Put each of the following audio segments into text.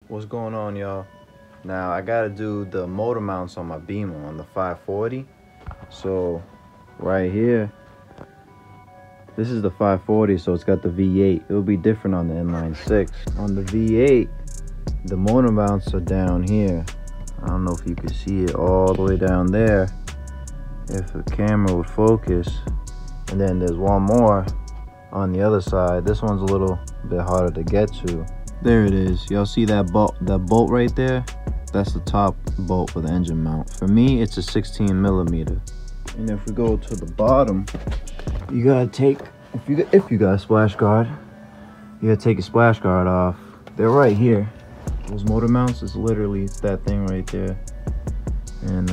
What's going on, y'all? Now I gotta do the motor mounts on my Beamer on the 540. So right here, this is the 540, so it's got the V8. It'll be different on the inline 6. On the V8, the motor mounts are down here. I don't know if you can see it all the way down there if the camera would focus. And then there's one more on the other side. This one's a little bit harder to get to. There it is. Y'all see that bolt right there? That's the top bolt for the engine mount. For me, it's a 16 millimeter. And if we go to the bottom, you gotta take, if you got a splash guard, you gotta take a splash guard off. They're right here. Those motor mounts is literally, it's that thing right there. And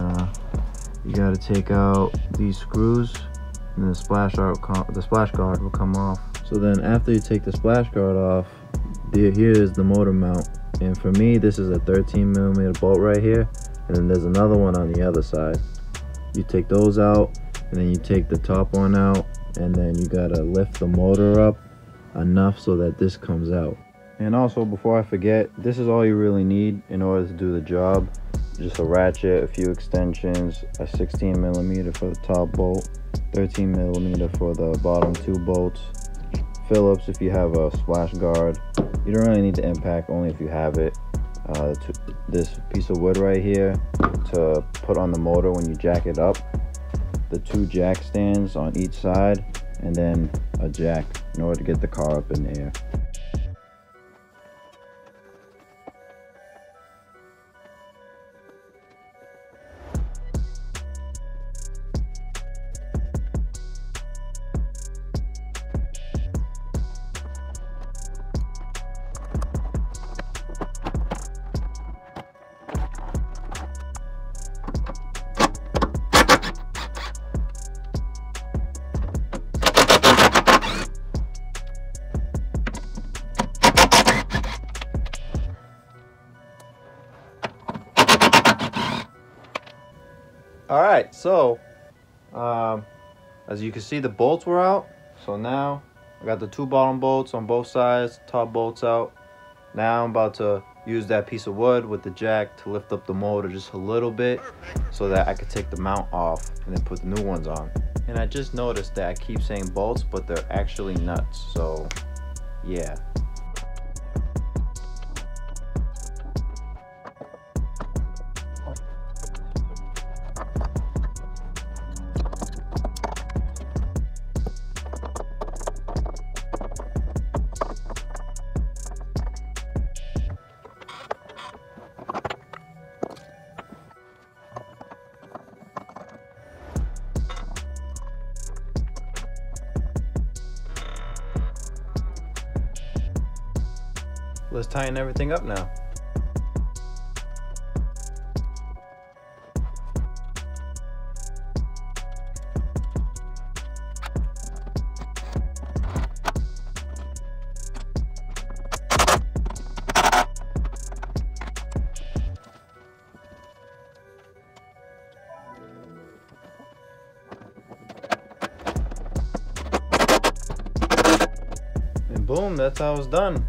you gotta take out these screws, and the splash guard will come off. So then after you take the splash guard off, here is the motor mount. And for me, this is a 13 millimeter bolt right here, and then there's another one on the other side. You take those out, and then you take the top one out, and then you gotta lift the motor up enough so that this comes out. And also, before I forget, this is all you really need in order to do the job. Just a ratchet, a few extensions, a 16 millimeter for the top bolt, 13 millimeter for the bottom two bolts, Phillips if you have a splash guard. You don't really need the impact, only if you have it. This piece of wood right here to put on the motor when you jack it up, the two jack stands on each side, and then a jack in order to get the car up in the air. All right, so as you can see, the bolts were out. So now I got the two bottom bolts on both sides, top bolts out. Now I'm about to use that piece of wood with the jack to lift up the motor just a little bit so that I could take the mount off and then put the new ones on. And I just noticed that I keep saying bolts, but they're actually nuts. So yeah. Let's tighten everything up now. And boom, that's how it's done.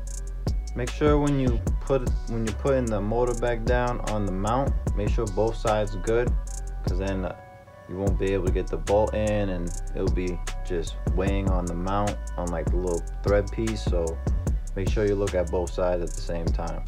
Make sure when you put in the motor back down on the mount, make sure both sides are good, because then you won't be able to get the bolt in and it'll be just weighing on the mount on like the little thread piece. So make sure you look at both sides at the same time.